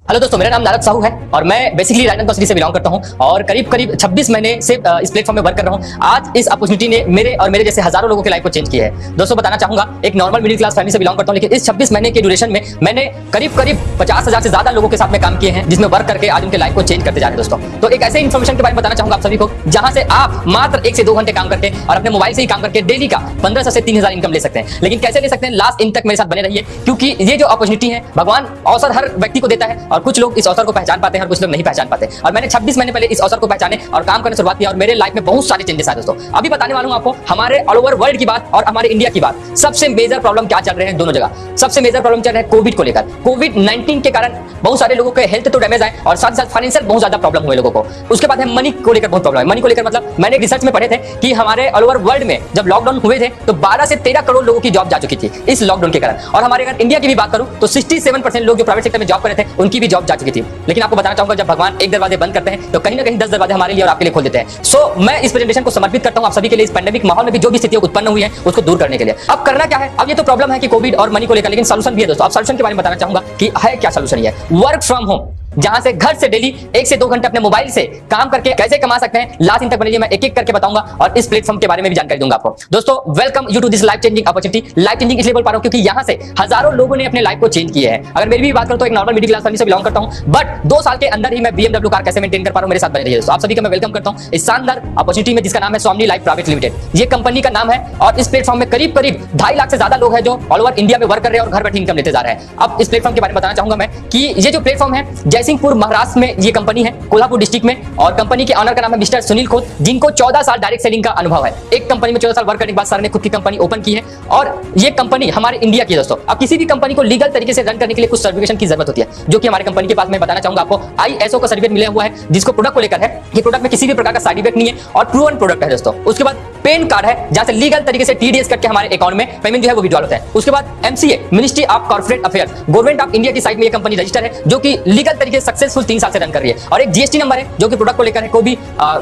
Hello दोस्तों, मेरा नाम नारद साहू है और मैं बेसिकली राजनांदगांव सिटी से बिलोंग करता हूं और करीब 26 महीने से इस प्लेटफॉर्म में वर्क कर रहा हूं। आज इस अपॉर्चुनिटी ने मेरे और मेरे जैसे हजारों लोगों की लाइफ को चेंज किया है। दोस्तों बताना चाहूंगा, एक नॉर्मल मिडिल क्लास फैमिली से बिलोंग करता हूं, लेकिन इस 26 महीने के ड्यूरेशन में मैंने करीब 50,000 से ज्यादा लोगों के साथ में काम किए हैं, जिसमें वर्क करके आज उनके लाइफ को चेंज करते जा रहे हैं। दोस्तों तो एक ऐसे इन्फॉर्मेशन के बारे में बताना चाहूंगा आप सभी को, जहां से आप मात्र 1 से 2 घंटे काम करके और अपने मोबाइल से ही काम करके डेली का 1500 से 3000 इनकम ले सकते हैं। लेकिन कैसे ले सकते हैं, लास्ट इन तक मेरे साथ बने रहिए, क्योंकि ये जो अपॉर्चुनिटी है भगवान अवसर हर व्यक्ति को देता है और कुछ लोग इस अवसर को पहचान पाते हैं और कुछ लोग नहीं पहचान पाते। और मैंने 26 महीने पहले इस अवसर को पहचाने और काम करने शुरुआत किया और मेरे लाइफ में बहुत सारे चेंजेस आए। दोस्तों अभी बताने वाला हूं आपको हमारे ऑल ओवर वर्ल्ड की बात और हमारे इंडिया की बात। सबसे मेजर प्रॉब्लम क्या चल रहे हैं दोनों जगह, सबसे मेजर प्रॉब्लम चल रहा है कोविड को लेकर। कोविड-19 के कारण बहुत सारे लोगों के हेल्थ तो डैमेज आए और साथ साथ फाइनेंशियल बहुत ज्यादा प्रॉब्लम हुए लोगों को। उसके बाद है मनी को लेकर बहुत प्रॉब्लम है। मनी को लेकर मतलब मैंने रिसर्च में पढ़े थे कि हमारे ऑल ओवर वर्ल्ड में जब लॉकडाउन हुए थे तो 12 से 13 करोड़ लोगों की जॉब जा चुकी थी इस लॉकडाउन के कारण। और हमारे अगर इंडिया की भी बात करूं तो 67% लोग जो प्राइवेट सेक्टर में जॉब कर रहे थे उनकी भी जॉब जा चुकी थी। लेकिन आपको बताना चाहूंगा, जब भगवान एक दरवाजे बंद करते हैं तो कहीं ना कहीं 10 दरवाजे हमारे लिए और आपके लिए खोल देते हैं। सो मैं इस प्रेजेंटेशन को समर्पित करता हूं आप सभी के लिए, इस पैंडेमिक माहौल में भी जो भी स्थितियां उत्पन्न हुई है उसको दूर करने के लिए। अब करना क्या है, अब ये तो प्रॉब्लम है कि कोविड और मनी को लेकर, लेकिन सॉल्यूशन भी है। दोस्तों अब सॉल्यूशन के बारे में बताना चाहूंगा कि है क्या सॉल्यूशन। है वर्क फ्रॉम होम, जहां से घर से डेली 1 से 2 घंटे अपने मोबाइल से काम करके कैसे कमा सकते हैं। लास्ट इन तक बने, मैं एक एक करके बताऊंगा और इस प्लेटफॉर्म के बारे में भी जानकारी दूंगा आपको। दोस्तों welcome you to this life changing opportunity. Life changing इसलिए बोल पा रहा हूं क्योंकि यहां से हजारों लोगों ने अपने लाइफ को चेंज किया है। अगर मेरी भी बात करूं तो एक नॉर्मल मिडिल क्लास फैमिली से बिलोंग करता हूं, बट 2 साल के अंदर ही मैं BMW कार कैसे मेंटेन कर पा रहा हूं, मेरे साथ बने रहिए। दोस्तों आप सभी का मैं वेलकम करता हूं इस शानदार अपॉर्चुनिटी में, जिसका नाम है स्वामी लाइफ प्राइवेट लिमिटेड। ये कंपनी का नाम है और इस प्लेटफॉर्म में करीब 2.5 लाख से ज्यादा लोग हैं जो ऑल ओवर इंडिया में वर्क कर रहे हैं और घर बैठे इनकम लेते जा रहे हैं। अब इस प्लेटफॉर्म के बारे में बताना चाहूंगा मैं कि ये जो प्लेटफॉर्म है जयसिंहपुर महाराष्ट्र में ये कंपनी है, कोल्हापुर डिस्ट्रिक्ट में, और कंपनी के ऑनर का नाम है मिस्टर सुनील खोत, जिनको 14 साल डायरेक्ट सेलिंग का अनुभव है। एक कंपनी में 14 साल वर्क करने के बाद सर ने खुद की कंपनी ओपन की है और ये कंपनी हमारे इंडिया की है। दोस्तों अब किसी भी कंपनी को लीगल तरीके से रन करने के लिए कुछ सर्टिफिकेशन की जरूरत होती है, जो कि हमारे कंपनी के पास मैं बताना चाहूंगा आपको ISO का सर्टिफिकेट मिला हुआ है, जिसको प्रोडक्ट को लेकर है। ये प्रोडक्ट में किसी भी प्रकार का साइड इफेक्ट नहीं है और प्रूवन प्रोडक्ट है। दोस्तों उसके बाद पेन कार्ड है, जहां से लीगल तरीके से TDS करके हमारे अकाउंट में पेमेंट जो है वो विड्रॉल होता है। उसके बाद MCA ministry of corporate affairs, government of India की साइट में ये कंपनी रजिस्टर है, जो कि लीगल तरीके से सक्सेसफुल 3 साल से रन कर रही है। और एक GST नंबर है जो कि प्रोडक्ट को लेकर है। कोई भी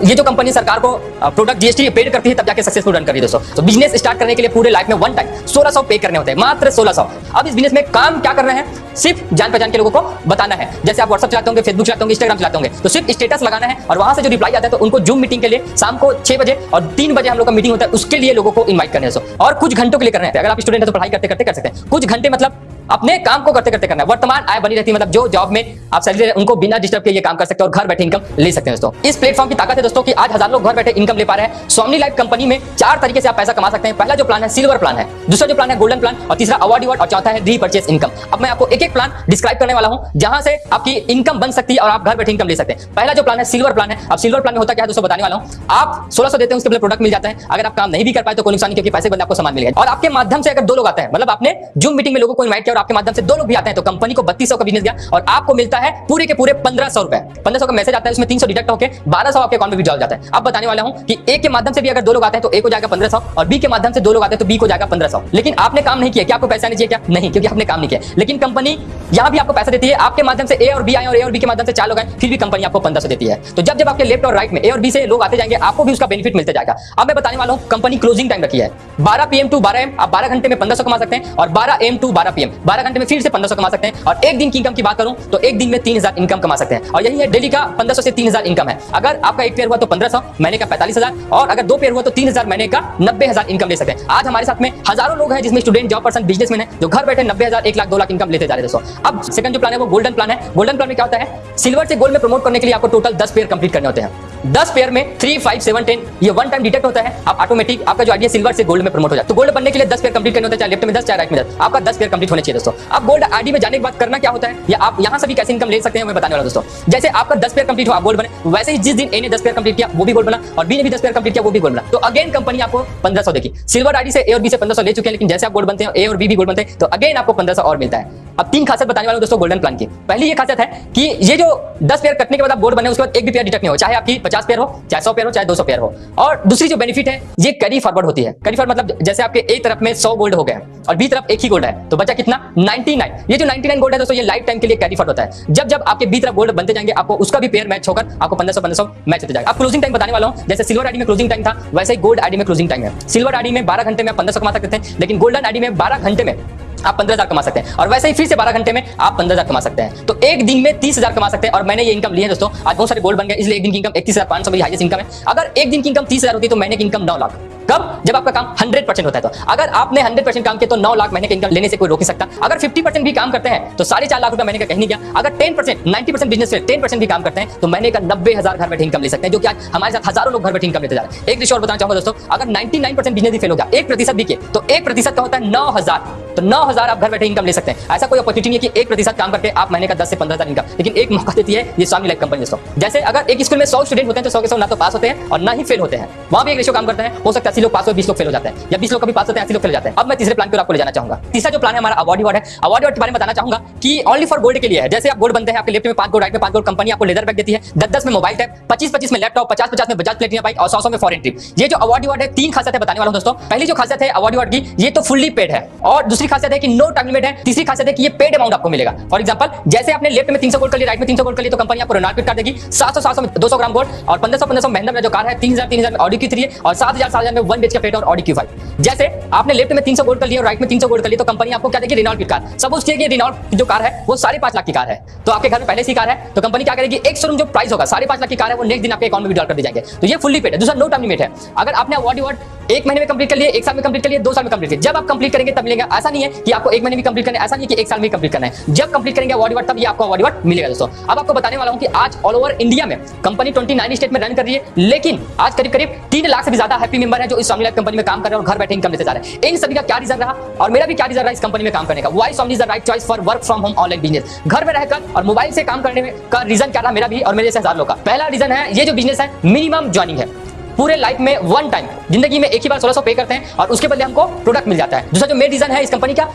ये जो कंपनी सरकार को प्रोडक्ट GST पेड करती है तब जाके सक्सेसफुल रन कर रही है। दोस्तों तो बिजनेस स्टार्ट करने के लिए पूरे लाइफ में वन टाइम 1600 पे करने होते हैं, मात्र 1600। अब इस बिजनेस में काम क्या करना है, सिर्फ जान पहचान के लोगों को बताना है। जैसे आप व्हाट्सएप चलाते होंगे, फेसबुक चलाते होंगे, इंस्टाग्राम चलाते होंगे, तो सिर्फ स्टेटस लगाना है और वहां से जो रिप्लाई आता है तो उनको जूम मीटिंग के लिए शाम को 6 बजे और 3 बजे हम लोग का मीटिंग होता है, उसके लिए लोगों को इनवाइट करने हैं। और कुछ घंटों के लिए करना है। अगर आप स्टूडेंट है तो पढ़ाई करते करते कर सकते हैं, कुछ घंटे मतलब अपने काम को करते करते करना है। वर्तमान आय बनी रहती है, मतलब जो जॉब में आप सैलरी उनको बिना डिस्टर्ब किए ये काम कर सकते हैं और घर बैठे इनकम ले सकते हैं। दोस्तों इस प्लेटफॉर्म की ताकत है दोस्तों कि आज हजार लोग घर बैठे इनकम ले पा रहे हैं। स्वामी लाइफ कंपनी में 4 तरीके से आप पैसा कमा सकते हैं। पहला जो प्लान है सिल्वर प्लान है, दूसरा जो प्लान है गोल्डन प्लान, और तीसरा अवार्ड और चौथा है रीपर्चेस इनकम। अब मैं आपको एक एक प्लान डिस्क्राइब करने वाला हूं, जहां से आपकी इनकम बन सकती है और आप घर बैठे इनकम ले सकते हैं। पहला जो प्लान है सिल्वर प्लान है। अब सिल्वर प्लान में होता क्या है दोस्तों बताने वाला हूं। आप 1600 देते हैं, उसके बदले प्रोडक्ट मिल जाता है। अगर आप काम नहीं भी कर पाए तो कोई नुकसान नहीं, क्योंकि पैसे के बदले आपको सामान मिल गया। और आपके माध्यम से अगर 2 लोग आते हैं, मतलब आपने जूम मीटिंग में लोगों को इनवाइट किया और आपके माध्यम से 2 लोग भी आते हैं, तो कंपनी को 3200 का बिजनेस गया और आपको मिलता है पूरे के पूरे 1500 रुपए। 1500 का मैसेज आता है, उसमें 300 डिडक्ट होकर 1200 आपके अकाउंट में विड्रॉल जाता है। अब बताने वाला हूं कि ए के माध्यम से भी अगर 2 लोग आते हैं तो ए को जाएगा 1500 और बी के माध्यम से 2 लोग आते हैं तो बी को जाएगा 1500। लेकिन आपने काम नहीं किया, क्या आपको पैसा नहीं चाहिए क्या? नहीं, क्योंकि आपने काम नहीं किया। लेकिन कंपनी यहां भी आपको पैसा देती है। आपके माध्यम से ए और बी आए और ए और बी के माध्यम से 4 लोग आए, फिर भी कंपनी आपको 1500 देती है। तो जब आपके लेफ्ट और राइट में ए और बी से लोग आते जाएंगे, आपको भी उसका बेनिफिट मिलता जाएगा। अब मैं बताने वाला हूं, कंपनी क्लोजिंग टाइम रखी है 12 PM टू 12 AM। आप 12 घंटे में 1500 कमा सकते हैं और 12 AM टू 12 PM 12 घंटे में फिर से 1500 कमा सकते हैं। और एक दिन की इनकम की बात करूं तो एक दिन में 3000 इनकम कमा सकते हैं। और यही है डेली का 1500 से 3000 इनकम है। अगर आपका एक पेयर हुआ तो 1500, महीने का 45000, और अगर 2 पेयर हुआ तो 3000, महीने का 90000 इनकम ले सकते हैं। आज हमारे साथ में हजारों लोग हैं, जिसमें स्टूडेंट, जॉब पर्सन, बिजनेसमैन है, जो घर बैठे 90000, 1 लाख, 2 लाख इनकम लेते जा रहे हैं। दोस्तों अब सेकंड जो प्लान है वो गोल्डन प्लान है। गोल्डन प्लान में क्या होता है, सिल्वर से गोल्ड में प्रमोट करने के लिए आपको टोटल 10 पेयर कंप्लीट करने होते हैं। 10 पेयर में 3, 5, 7, 10 ये वन टाइम डिटेक्ट होता है। आप ऑटोमेटिक आपका जो आईडी सिल्वर से गोल्ड में प्रमोट हो जाए। तो गोल्ड बनने के लिए 10 पेयर कंप्लीट करने होते हैं, चाहे लेफ्ट में 10 चाहे राइट में 10, आपका 10 पेयर कंप्लीट होने चाहिए। दोस्तों अब गोल्ड आईडी में जाने के बाद करना क्या होता है, या आप यहां से भी कैसे इनकम ले सकते हैं मैं बताने वाला। दोस्तों जैसे आपका 10 पेयर कंप्लीट हुआ, गोल्ड बने, वैसे ही जिस दिन ए ने 10 पेयर कंप्लीट किया वो भी गोल्ड बना और बी ने भी 10 पेयर कंप्लीट किया वो भी गोल्ड बना, तो अगेन कंपनी आपको 1500 देगी। सिल्वर आईडी से ए और बी से 1500 ले चुके हैं, लेकिन जैसे आप गोल्ड बनते हैं, ए और बी भी गोल्ड बनते हैं, तो अगेन आपको 1500 और मिलता है। अब 3 खासियत बताने वाला हूं दोस्तों गोल्डन प्लान की। पहली ये खासियत है कि ये जो 10 पेयर कटने के बाद आप गोल्ड बने, उसके बाद एक भी पेयर डिटेक्ट नहीं हो, चाहे आपकी 50 पेयर हो, चाहे 100 पेयर हो, चाहे 200 पेयर हो। और दूसरी जो बेनिफिट है, ये कैरी फॉरवर्ड होती है। कैरी फॉरवर्ड मतलब जैसे आपके ए तरफ में 100 गोल्ड हो गए और बी तरफ एक ही गोल्ड है, तो बचा कितना 99। ये जो 99 गोल्ड है दोस्तों, ये लाइफ टाइम के लिए कैरी फॉरवर्ड होता है। जब आपके बी तरफ गोल्ड बनते जाएंगे, आपको उसका भी पेयर मैच होकर आपको 1500 मैच होते जाएगा। अब क्लोजिंग टाइम बताने वाला हूं, जैसे सिल्वर आईडी में क्लोजिंग टाइम था, वैसे ही गोल्ड आईडी में क्लोजिंग टाइम है। सिल्वर आईडी में 12 घंटे में 1500 कमा सकते थे, लेकिन गोल्डन आईडी में 12 घंटे में आप 15,000 कमा सकते हैं, और वैसे ही फिर से 12 घंटे में आप 15,000 कमा सकते हैं। तो एक दिन में 30,000 कमा सकते हैं। और मैंने ये इनकम ली है दोस्तों, आज बहुत सारे गोल बन गए, इसलिए एक दिन की इनकम 31,500 मेरी हाईएस्ट इनकम है। अगर एक दिन की इनकम 30,000 होती तो महीने की इनकम 9 लाख। कब? जब आपका काम 100% होता है। तो अगर आपने 100% काम किया तो 9 लाख महीने की इनकम लेने से कोई रोक नहीं सकता। अगर 50% भी काम करते हैं तो 4.5 लाख रुपए महीने का कहीं नहीं गया। अगर 10% 90% बिजनेस से 10% भी काम करते हैं तो महीने का 90,000 घर बैठे इनकम ले सकते हैं, जो कि आज हमारे साथ हजारों लोग घर बैठे इनकम लेते जा रहे हैं। एक विषय और बताना चाहूंगा दोस्तों, अगर 99% बिजनेस भी फेल हो गया, 1% भी किए तो 1% का होता है 9,000। तो 9,000 आप घर बैठे इनकम ले सकते हैं। ऐसा कोई अपॉर्चुनिटी नहीं है कि 1% काम करके आप महीने का 10 से 15,000 इनकम, लेकिन एक मौका देती है ये स्वामी लाइफ कंपनी दोस्तों। जैसे अगर एक स्कूल में 100 स्टूडेंट होते हैं तो 100 के 100 ना तो पास होते हैं और ना ही फेल होते हैं, वहां भी एक रेशियो काम करता है। हो सकता है 80 लोग पास हो, 20 लोग फेल हो जाते हैं, या 20 लोग कभी पास होते हैं, 80 लोग फेल हो जाते हैं। अब मैं तीसरे प्लान की ओर आपको ले जाना चाहूंगा। तीसरा जो प्लान है हमारा अवार्ड है। अवार्ड के बारे में बताना चाहूंगा कि ओनली फॉर गोल्ड के लिए है। जैसे आप गोल्ड बनते हैं, आपके लेफ्ट में 5 गोल्ड, राइट में 5 गोल्ड, कंपनी आपको लेदर बैग देती है, 10-10 में मोबाइल टैब, 25-25 में लैपटॉप, 50-50 में बजाज प्लेटिना बाइक और 100 में फॉरेन ट्रिप। ये जो अवार्ड है 3 खासियतें बताने वाला हूं दोस्तों। पहली जो खासियत है अवार्ड की, ये तो फुल्ली पेड है, और दूसरी खासियत है कि नो टाइम लिमिट है। तीसरी खासियत है कि ये पेड अमाउंट आपको मिलेगा। फॉर एग्जांपल, जैसे आपने लेफ्ट में 300 गोल्ड कर लिया, राइट में 300 गोल्ड कर लिया, तो कंपनी आपको रेनॉल्ट किट कर देगी। 700 में 200 ग्राम गोल्ड, और 1500 महिंद्रा में जो कार है, 3000 में ऑडी Q3 है, और 7000 में 1 BHK फ्लैट और ऑडी Q5। जैसे आपने लेफ्ट में 300 गोल्ड कर लिया और राइट में 300 गोल्ड कर लिया, तो कंपनी आपको क्या देगी? रेनॉल्ट की कार। सपोज कीजिए कि रेनॉल्ट की जो कार है वो 5.5 लाख की कार है, तो आपके घर में पहले से ही कार है, तो कंपनी क्या करेगी? एक शोरूम जो प्राइस होगा 5.5 लाख की कार है, वो नेक्स्ट दिन आपके अकाउंट में विड्रॉल कर दी जाएंगे। तो ये फुल्ली पेड है। दूसरा नो टाइम लिमिट है। अगर आपने अवार्ड 1 महीने में कंप्लीट कर लिए, 1 साल में कंप्लीट कर लिए, 2 साल में कंप्लीट किए, जब आप कंप्लीट करेंगे तब मिलेगा। ऐसा नहीं है कि आपको 1 महीने में कंप्लीट करना है, ऐसा नहीं है कि 1 साल में कंप्लीट करना है। जब कंप्लीट करेंगे अवार्ड तब ये आपको अवार्ड मिलेगा दोस्तों। अब आपको बताने वाला हूं कि आज ऑल ओवर इंडिया में कंपनी 29 स्टेट में रन कर रही है, लेकिन आज करीब 3 लाख से भी ज्यादा हैप्पी मेंबर है जो इस स्वामी लाइफ कंपनी में काम कर रहे हैं और घर बैठे इनकम लेते जा रहे हैं। इन सभी का क्या रीजन रहा और मेरा भी क्या रीजन रहा इस कंपनी में काम करने का? Why Swami is the right choice for work from home online business. घर में रहकर और मोबाइल से काम करने में का रीजन क्या रहा मेरा भी और मेरे जैसे हजार लोग का? पहला रीजन है, ये जो बिजनेस है मिनिमम ज्वाइनिंग है। पूरे लाइफ में 1 टाइम जिंदगी में एक ही बार 1600 पे करते हैं और उसके बदले हमको प्रोडक्ट मिल जाता है। दूसरा जो मेन रीजन है इस कंपनी का,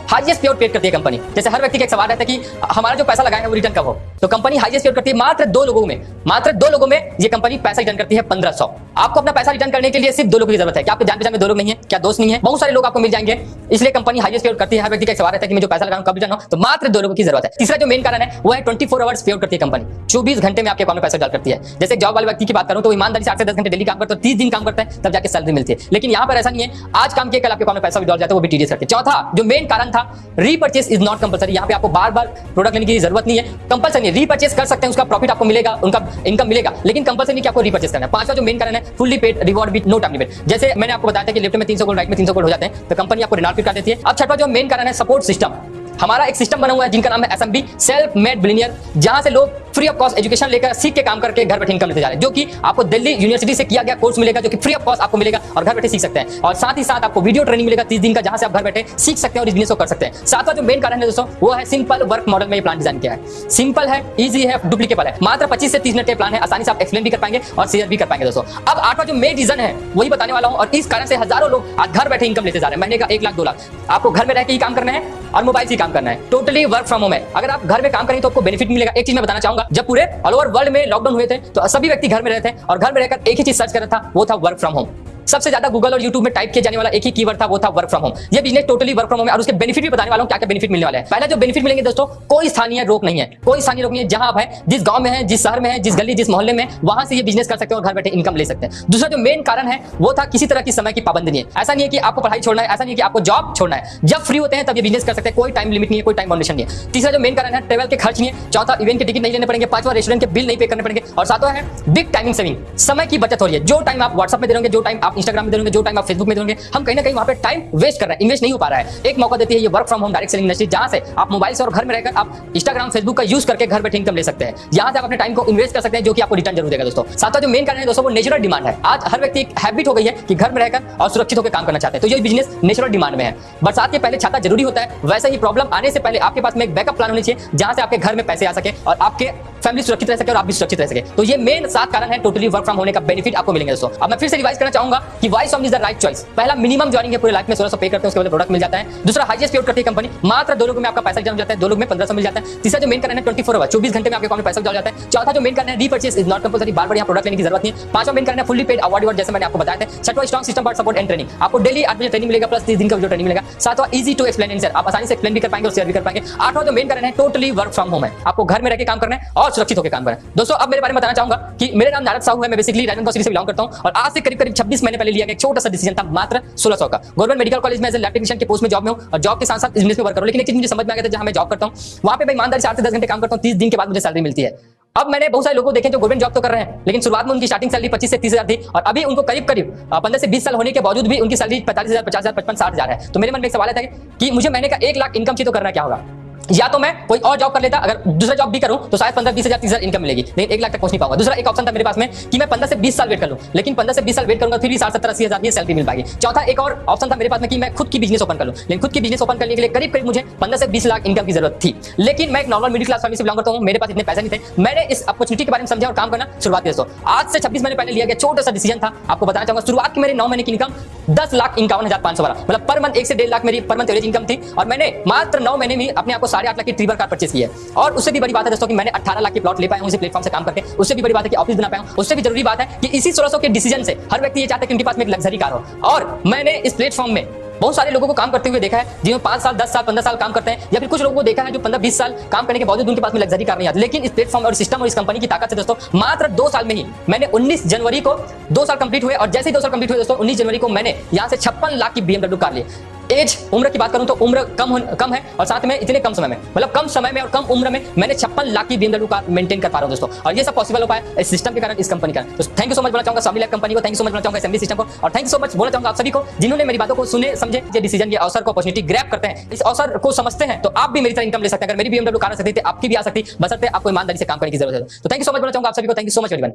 हाईएस्ट पे आउट पे करती है कंपनी। जैसे हर व्यक्ति का एक सवाल रहता है कि हमारा जो पैसा लगाया है वो रिटर्न कब हो, तो कंपनी हाईएस्ट पे आउट करती है। मात्र 2 लोगों में ये कंपनी पैसा रिटर्न करती है 1500। आपको अपना पैसा रिटर्न करने के लिए सिर्फ 2 लोगों की जरूरत है। क्या आपके जान पहचान में 2 लोग नहीं है? क्या दोस्त नहीं है? बहुत सारे लोग आपको मिल जाएंगे, इसलिए कंपनी हाईएस्ट पे आउट करती है। हर व्यक्ति का एक सवाल रहता है कि मैं जो पैसा लगाऊं कब रिटर्न हो, तो मात्र 2 लोगों की जरूरत है। तीसरा जो मेन कारण है वो है 24 आवर्स पे आउट करती है कंपनी। 24 घंटे में आपके अकाउंट में पैसा डाल करती है। जैसे जॉब वाले व्यक्ति की बात करूं तो ईमानदारी से 8 से 10 घंटे डेली काम करता है, 30 दिन काम करता है, तब जाके सैलरी मिलती है। लेकिन यहाँ पर ऐसा नहीं है, आज काम किया कल आपके अकाउंट में पैसा विड्रॉल जाता है, वो भी टीडीएस करते हैं। चौथा जो मेन कारण था, रीपर्चेस इज नॉट कंपलसरी। यहाँ पे आपको बार-बार प्रोडक्ट लेने की जरूरत नहीं है, कंपलसरी नहीं। रीपर्चेस कर सकते हैं, उसका प्रॉफिट आपको मिलेगा, उनका इनकम मिलेगा, लेकिन कंपलसरी नहीं कि आपको रीपर्चेस करना है। पांचवा जो मेन कारण है, fully paid reward with no time limit. जैसे मैंने आपको बताया था कि लेफ्ट में 300 गोल्ड, राइट में 300 गोल्ड हो जाते हैं, तो कंपनी आपको रेनॉल्ट कर देती है। अब छठवां जो मेन कारण है, सपोर्ट सिस्टम। हमारा एक सिस्टम बना हुआ है जिनका नाम है SMB, सेल्फ मेड बिलियनियर, जहां से लोग फ्री ऑफ कॉस्ट एजुकेशन लेकर सीख के काम करके घर बैठे इनकम लेते जा रहे हैं, जो कि आपको दिल्ली यूनिवर्सिटी से किया गया कोर्स मिलेगा, जो कि फ्री ऑफ कॉस्ट आपको मिलेगा और घर बैठे सीख सकते हैं। और साथ ही साथ आपको वीडियो ट्रेनिंग मिलेगा 30 दिन का, जहां से आप घर बैठे सीख सकते हैं और इस बिजनेस को कर सकते हैं। सातवां जो मेन कारण है दोस्तों, वो है सिंपल वर्क मॉडल में ये प्लान डिजाइन किया है। सिंपल है, इजी है, डुप्लीकेबल है। मात्र 25 से 30 मिनट का प्लान है, आसानी से आप एक्सप्लेन भी कर पाएंगे और शेयर भी कर पाएंगे दोस्तों। अब आठवां जो मेन रीजन है वही बताने वाला हूं, और इस कारण से हजारों लोग आज घर बैठे इनकम लेते जा रहे हैं। महीने का 1 लाख 2 लाख। आपको घर में रह के ही काम करना है और मोबाइल से ही काम करना है, टोटली वर्क फ्रॉम होम है। अगर आप घर में काम करेंगे तो आपको बेनिफिट मिलेगा। एक चीज मैं बताना चाहूंगा, जब पूरे ऑल ओवर वर्ल्ड में लॉकडाउन हुए थे तो सभी व्यक्ति घर में रहते हैं और घर में रहकर एक ही चीज सर्च कर रहा था, वो था वर्क फ्रॉम होम। सबसे ज्यादा गूगल और यूट्यूब में टाइप किया जाने वाला एक ही कीवर्ड था, वो था वर्क फ्रॉम होम। ये business totally work from home है और उसके बेनिफिट भी बताने वाला हूं, क्या क्या बेनिफिट मिलने वाले हैं। पहला जो बेनिफिट मिलेंगे दोस्तों, कोई स्थानीय रोक नहीं है, कोई स्थानीय रोक नहीं है। जहां आप है, जिस गांव में है, जिस शहर में है, जिस गली जिस मोहल्ले में, वहां से ये बिजनेस कर सकते हैं और घर बैठे इनकम ले सकते हैं। दूसरा जो मेन कारण है वो था, किसी तरह की समय की पाबंदी नहीं है। ऐसा नहीं है कि आपको पढ़ाई छोड़ना है, ऐसा नहीं है कि आपको जॉब छोड़ना है। जब फ्री होते हैं तब ये बिजनेस कर सकते हैं, कोई टाइम लिमिट नहीं है, कोई टाइम बाउंडेशन नहीं है। तीसरा जो मेन कारण है, ट्रेवल के खर्च नहीं है। चौथा, इवेंट के टिकट नहीं लेने पड़ेंगे। पांचवा, रेस्टोरेंट के बिल नहीं पे करने पड़ेंगे। और सातवां है बिग टाइमिंग सेविंग, समय की बचत हो रही है। जो टाइम आप व्हाट्सएप में दे रहे, जो टाइम आप इंस्टाग्राम में दे रहे, जो टाइम आप फेसबुक में दे रहे, हम कहीं ना कहीं वहां पे टाइम वेस्ट कर रहे हैं, इन्वेस्ट नहीं हो पा रहा है। एक मौका देती है ये work from home direct selling industry, जहां से आप मोबाइल से और घर में रहकर आप इंस्टाग्राम फेसबुक का यूज करके घर बैठे इनकम ले सकते हैं। यहां से आप अपने टाइम को इन्वेस्ट कर सकते हैं, जो कि आपको रिटर्न जरूर देगा दोस्तों। सातवां जो मेन कारण है दोस्तों, वो नेचुरल डिमांड है। आज हर व्यक्ति एक हैबिट हो गई है कि घर में रहकर और सुरक्षित होकर काम करना चाहते हैं, तो ये बिजनेस नेचुरल डिमांड में है। बरसात के पहले छाता जरूरी होता है, वैसे ही प्रॉब्लम आने से पहले आपके पास में एक बैकअप प्लान होनी चाहिए, जहां से आपके घर में पैसे आ सके और आपके फैमिली सुरक्षित रह सके और आप भी सुरक्षित रह सके। तो ये मेन 7 कारण है, टोटली वर्क फ्रॉम होने का बेनिफिट आपको मिलेंगे दोस्तों। अब मैं फिर से रिवाइज करना चाहूंगा कि why Swami is the right choice. पहला, मिनिमम ज्वाइनिंग है, पूरे लाइफ में 1600 पे करते हैं, उसके बाद प्रोडक्ट मिल जाता है। दूसरा, हाईएस्ट पे आउट करती है कंपनी, मात्र 2 लोगों में आपका पैसा रिटर्न हो जाता है, 2 लोग में 1500 मिल जाता है। तीसरा जो मेन कारण है, 24 आवर 24 घंटे में आपके अकाउंट में पैसा डाल जाता है। चौथा जो मेन कारण है, रीपर्चेस इज नॉट कंपलसरी, बार-बार यहां प्रोडक्ट लेने की जरूरत नहीं है। पांचवा मेन कारण है, फुल्ली पेड अवार्ड, जैसे मैंने आपको बताया था। छठवां, strong system for support and training, आपको डेली 8 बजे ट्रेनिंग मिलेगा प्लस 30 दिन का वीडियो ट्रेनिंग मिलेगा। सातवां, इजी टू एक्सप्लेन आंसर, आप आसानी से एक्सप्लेन भी कर पाएंगे और शेयर भी कर पाएंगे। आठवां जो मेन कारण है, टोटली वर्क फ्रॉम होम है, आपको घर में रह के काम करना है और सुरक्षित होकर काम करें। दोस्तों अब मेरे बारे में बताना चाहूंगा कि मेरा नाम नारद साहू है, मैं बेसिकली राजनांदगांव सिटी से बिलोंग करता हूं और आज से करीब 26 महीने पहले लिया गया एक छोटा सा डिसीजन था, मात्र 1600 का। गवर्नमेंट मेडिकल कॉलेज में एज ए लैब टेक्नीशियन के पोस्ट में जॉब में हूं और जॉब के साथ साथ बिजनेस में वर्क कर रहा हूं। लेकिन एक चीज मुझे समझ में आ गया था, जहां मैं जॉब करता हूं वहां पे मैं ईमानदारी से 8 से 10 घंटे काम करता हूं, 30 दिन के बाद मुझे सैलरी मिलती है। अब मैंने बहुत सारे लोगों को देखे जो गवर्नमेंट जॉब तो कर रहे हैं, लेकिन शुरुआत में उनकी स्टार्टिंग सैलरी 25 से 30 हजार थी और अभी उनको करीब 15 से 20 साल होने के बावजूद भी उनकी सैलरी 45 हजार, 50 हजार, 55, 60 हजार है। तो मेरे मन में एक सवाल आता है कि मुझे महीने का 1 लाख इनकम चाहिए तो करना क्या होगा? या तो मैं कोई और जॉब कर लेता, अगर दूसरा जॉब भी करूं तो शायद 15, 20 हजार, 30 हजार इनकम मिलेगी, लेकिन 1 लाख तक पहुंच नहीं पाऊंगा। दूसरा एक ऑप्शन था मेरे पास में कि मैं 15 से 20 साल वेट कर लूं, लेकिन 15 से 20 साल वेट करूंगा फिर भी 60, 70, 80 हजार की सैलरी मिल पाएगी। चौथा एक और ऑप्शन था मेरे पास में कि मैं खुद की बिजनेस ओपन कर लूं, लेकिन खुद की बिजनेस ओपन करने के लिए करीब मुझे 15 से 20 लाख इनकम की जरूरत थी। लेकिन मैं एक नॉर्मल मिडिल क्लास फैमिली से बिलोंग करता हूं, मेरे पास इतने पैसे नहीं थे। मैंने इस अपॉर्चुनिटी के बारे में समझा और काम करना शुरुआत की। दोस्तों आज से 26 महीने पहले लिया गया छोटा सा डिसीजन था, आपको बताना चाहूंगा। शुरुआत की मेरे 9 महीने की इनकम 10,51,512, मतलब पर मंथ 1 से 1.5 लाख मेरी पर मंथ एवरेज इनकम थी और मैंने मात्र 9 महीने में अपने आप को 8.5 लाख की ट्रिबर कार परचेस की है। और उससे भी बड़ी बात है दोस्तों कि मैंने 18 लाख की प्लॉट ले पाया हूं इसी प्लेटफॉर्म से काम करके। उससे भी बड़ी बात है कि ऑफिस बना पाया हूं। उससे भी जरूरी बात है कि इसी 1600 के डिसीजन से हर व्यक्ति ये चाहता है कि उनके पास में एक लग्जरी कार हो। और मैंने इस प्लेटफॉर्म में बहुत सारे लोगों को काम करते हुए देखा है, जिन्होंने 5 साल, 10 साल, 15 साल काम करते हैं, या फिर कुछ लोगों को देखा है जो 15-20 साल काम करने के बावजूद उनके पास में लग्जरी कार नहीं आती। लेकिन इस प्लेटफॉर्म और सिस्टम और इस कंपनी की ताकत से दोस्तों मात्र 2 साल में ही मैंने 19 जनवरी को 2 साल कंप्लीट हुए और जैसे ही 2 साल कंप्लीट हुए दोस्तों 19 जनवरी को मैंने यहां से 56 लाख की BMW कार ली। एज उम्र की बात करूं तो उम्र कम है और साथ में इतने कम समय में, मतलब कम समय में और कम उम्र में मैंने 56 लाख की BMW कार मेंटेन कर पा रहा हूं दोस्तों। और ये सब पॉसिबल हो पाया इस सिस्टम के कारण, इस कंपनी का। तो थैंक यू सो मच बोलना चाहूंगा स्वामी लैब कंपनी को, थैंक यू सो मच बोलना चाहूंगा एसएमडी सिस्टम को, और थैंक यू सो मच बोलना चाहूंगा आप सभी को जिन्होंने मेरी बातों को सुने, समझे, ये डिसीजन, ये अवसर को, अपॉर्चुनिटी ग्रैब करते हैं, इस अवसर को समझते हैं। तो आप भी मेरी तरह इनकम ले सकते हैं। अगर मेरी BMW कार आ सकती थी, आपकी भी आ सकती, बशर्ते आपको ईमानदारी से काम करने की जरूरत है। तो थैंक यू सो मच बोलना चाहूंगा आप सभी को, thank you so much everyone.